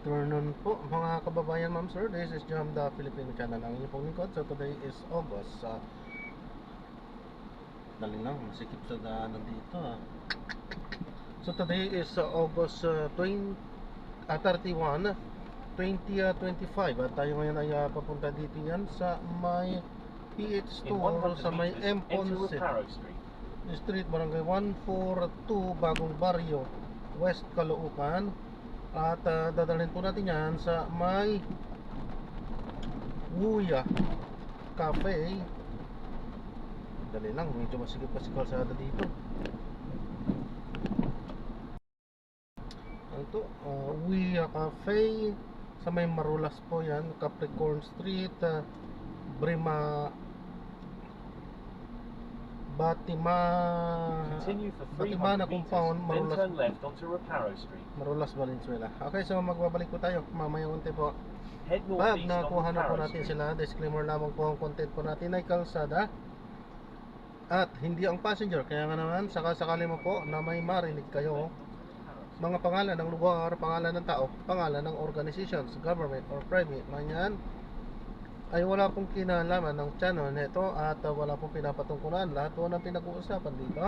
afternoon po mga kababayan, ma'am sir. This is Jam the Filipino channel. Ang inyong pong lingkod. So today is August dali lang, masikip sa daanan dito So today is August 31, 2025. At tayo ngayon ay papunta dito yan sa may PH Store sa may M. Ponce Street, Barangay 142, Bagong Barrio, West Caloocan. At dadalhin po natin yan sa may Wuya Cafe. Dali lang, medyo masigip kasi kalsada dito. Ito, Wuya Cafe sa may Marulas po yan, Capricorn Street, Batimana Compound, Marulas, Valenzuela. Okay, so magbabalik po tayo mamaya unti po. Pag nakuha na po natin sila, disclaimer lamang po, ang content po natin ay kalsada at hindi ang passenger. Kaya nga naman, sakali mo po na may marinig kayo mga pangalan ng lugar, pangalan ng tao, pangalan ng organizations, government or private man yan, ay wala pong kinalaman ng channel nito at wala pong pinapatungkulan. Lahat po ng pinag-uusapan dito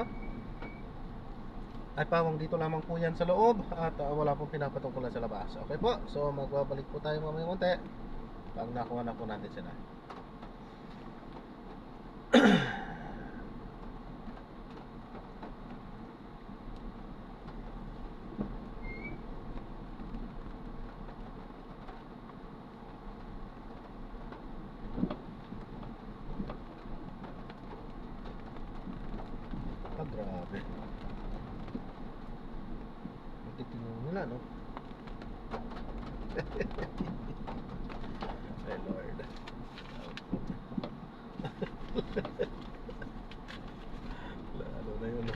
ay pawang dito lamang po yan sa loob at wala pong pinapatungkulan sa labas. Okay po, so magbabalik po tayo mamaya konti pag nakuha na po natin sila. Grabe. Ang titingin nila, no? Ay, Lord. Lalo na yun, no?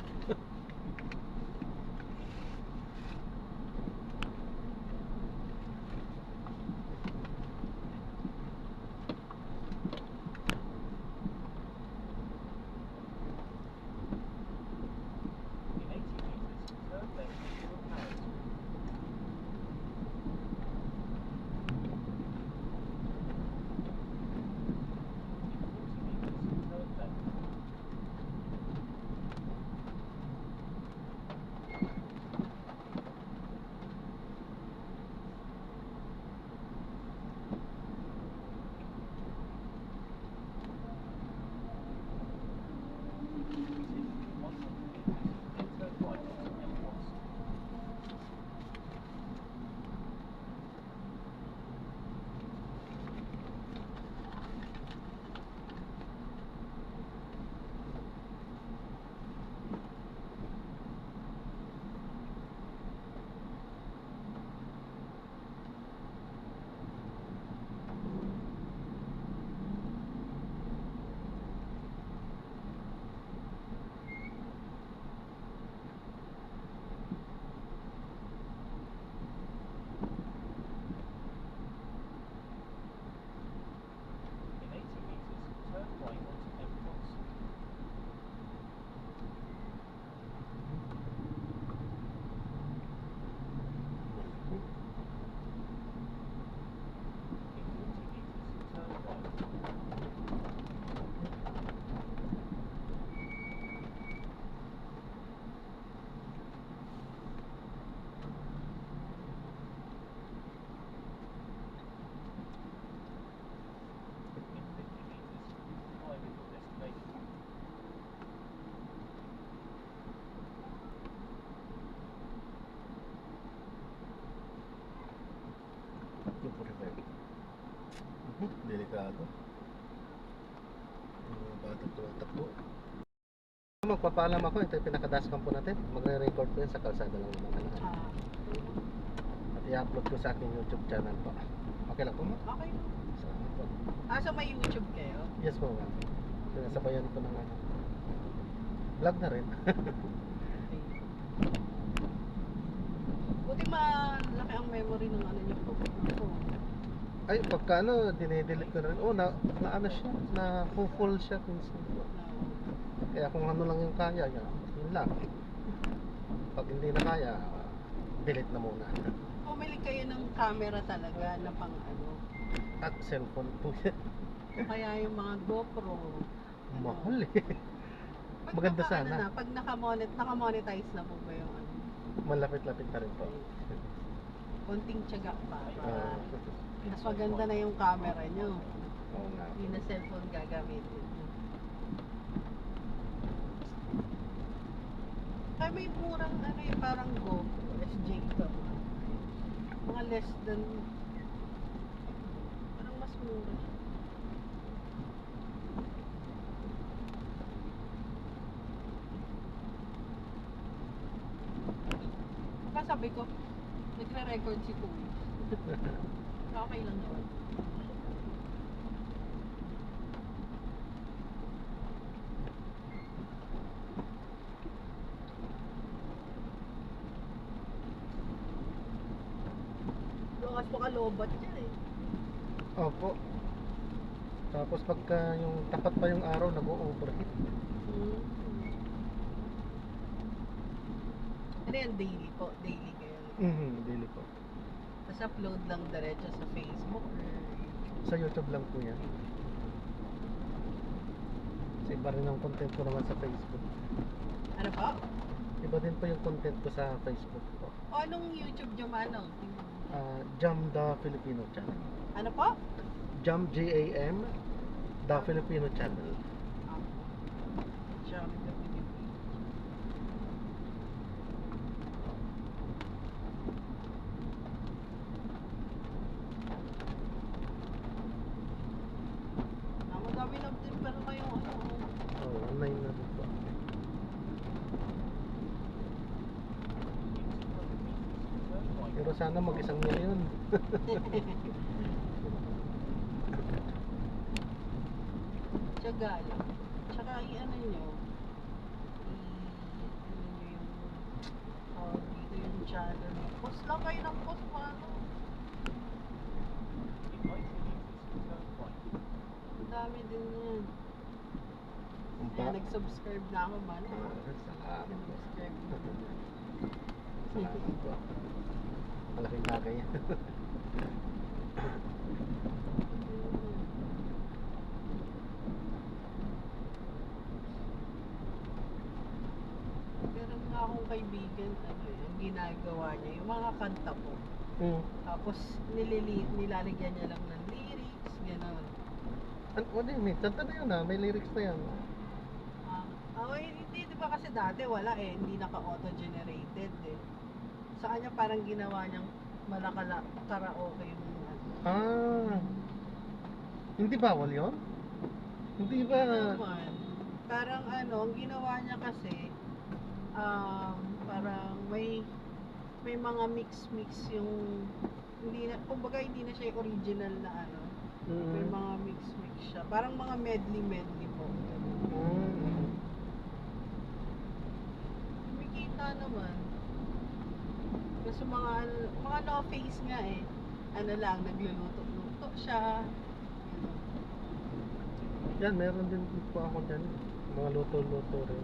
Yung 45. Delikado. Batak-batak. Magpapaalam ako, ito yung pinakadaskan po natin. Magre-record po yan sa kalsada lang naman. At i-upload ko sa aking YouTube channel po. Okay lang po mo? Okay. Salamat po. So may YouTube kayo? Yes po ma'am. Sinasabayan ko ng vlog na rin. Buti malaki ang memory ng ano niyo po. Ay, pagka dinedelete ko na rin. Oh, na ano siya, na full siya minsan. Kaya kung ano lang yung kaya niya, yun lang. Pag hindi na kaya, delete na muna. Pumili kayo ng camera talaga na pang ano. At cellphone po. O kaya yung mga GoPro. Mahal eh. Pag Maganda naka, sana. Ano na, pag nakamonetize na po ba yung ano? Malapit-lapit na rin po. Konting tiyaga pa. Para Ah, mas maganda na yung camera nyo. oo nga. Hindi na cellphone gagamitin. Kaya may murang ano yung parang GoPro, SJ ito. Mga less than, parang mas mura. Baka sabi ko, nagre-record si Kuya. Okay lang naman. Lakas mo kalobat yan eh. Opo. Tapos pagka yung tapat pa yung araw, nag-overheat. Hmm. Ano yan, daily po? Daily kayo? Daily po. Tapos upload lang diretso sa Facebook or... Sa YouTube lang po yan. Kasi iba rin ang content ko naman sa Facebook. Ano po? Iba din po yung content ko sa Facebook po. O anong YouTube nyo manong? Jam the Filipino Channel. Ano po? Jam J-A-M the Filipino Channel. Jam the Philippines. Madami lang din pero kayong ano. Oh, online na din po. Pero sana mag 1,000,000. Tiyaga lang. Tsaka i-ano nyo. Dito yung channel. Post lang kayo ng post paano. Ang dami din yan. Kaya nag-subscribe na ako man. Salamat. Nag-subscribe na. Salamat po. Malaking bagay yan. Meron nga akong kaibigan, ano yung ginagawa niya, yung mga kanta po. Tapos nilalagyan niya lang ng lyrics, gano'n. What do you mean? Kanta na yun may lyrics na yan. Hindi, di ba kasi dati wala eh, hindi naka-auto-generated eh. Sa kanya parang ginawa niyang karaoke yung ano. Hindi bawal yun? Hindi ba? Naman. Parang ano, ang ginawa niya kasi, parang may mga mix-mix yung, hindi na, kumbaga hindi na siya yung original na ano. May mga mix-mix siya. Parang mga medley po. Kumikita naman. Kasi mga no face nga eh. Ano lang, nagluluto-luto siya. Yan, meron din po ako dyan. Mga luto-luto rin.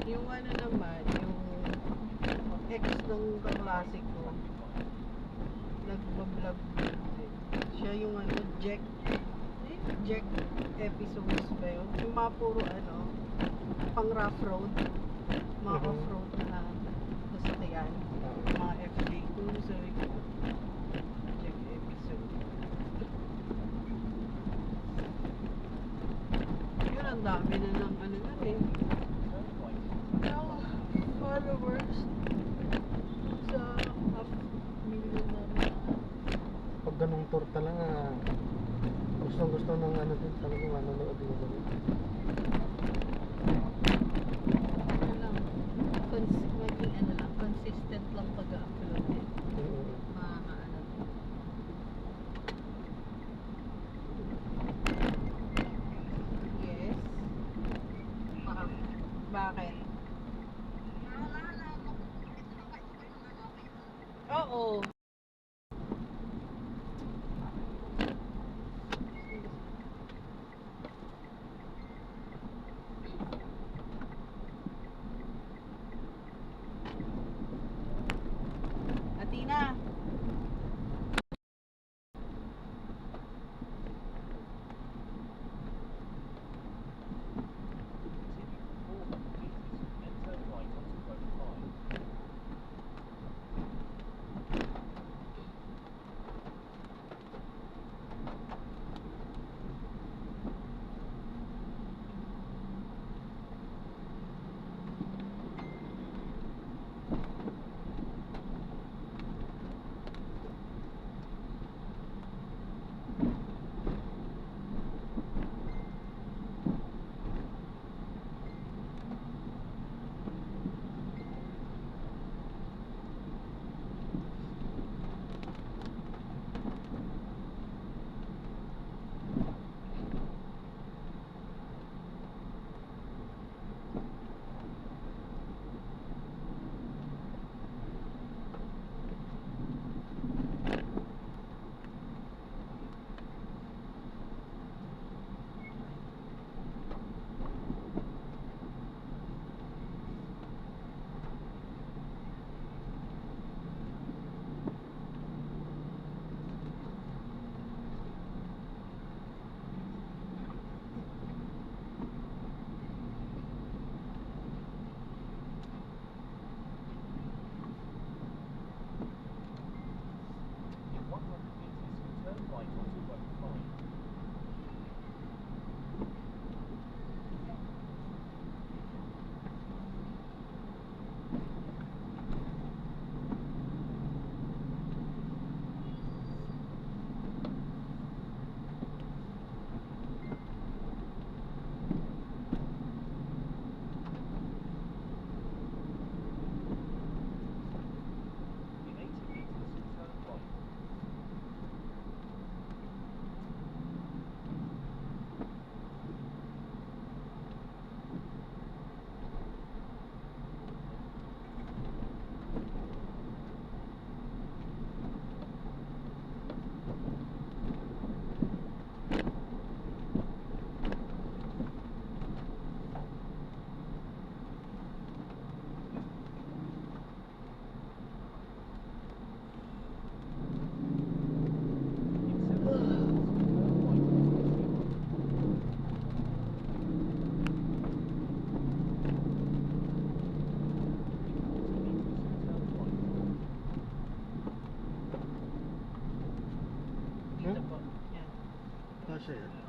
Yung ano naman, yung ex ng kaklase ko, nagbablog din. Siya yung ano, Jack episodes ba yun? Yung mga puro ano, pang rough road, mga off-road na sasakyan, mga FJ cruiser, Jack episode. Yun, ang dami na ng ano nun eh. Followers sa half million na Pag ganung tour talaga, gusto ng ano din talaga manonood din ako. ano lang, maging ano lang, consistent lang pag-upload eh. Mga ano. Yes. Bakit? Oo. Mhm. Yan. Kasha yan.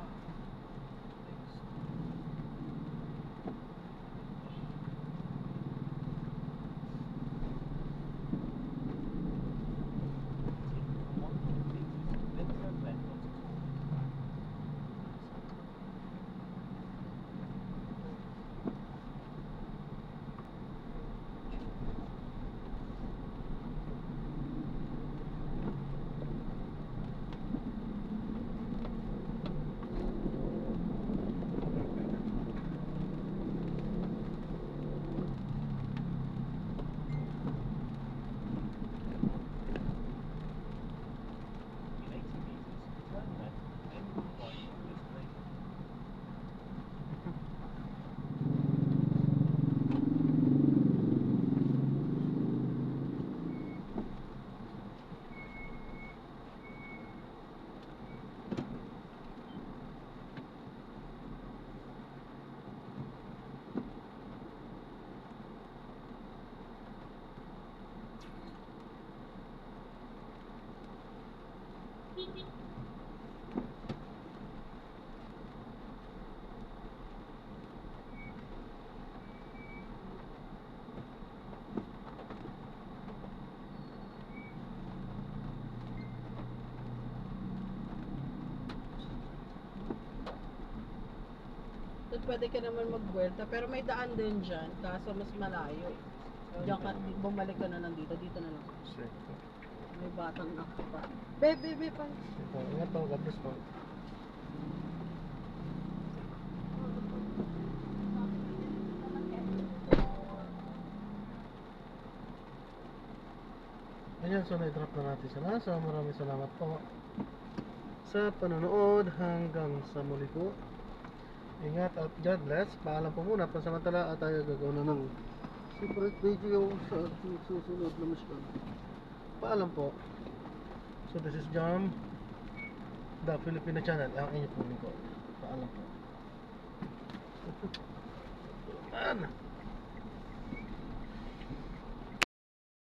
Doon pwede ka naman magbuelta, pero may daan din dyan, kaso mas malayo eh. Diyan ka, bumalik ka na lang dito, dito na lang. Sige. May batang nakapa. Bebe, pa. Ito, ingat po, God bless po. Ayan, so na-drop na natin sila. So maraming salamat po sa panonood. Hanggang sa muli po. Ingat at God bless. Paalam po muna. Pansamantala at tayo gagawin na ng separate video sa ating susunod na mission. Paalam po. So this is Jam, the Filipino channel. Ang inyo po lingkod. Paalam po. Ano?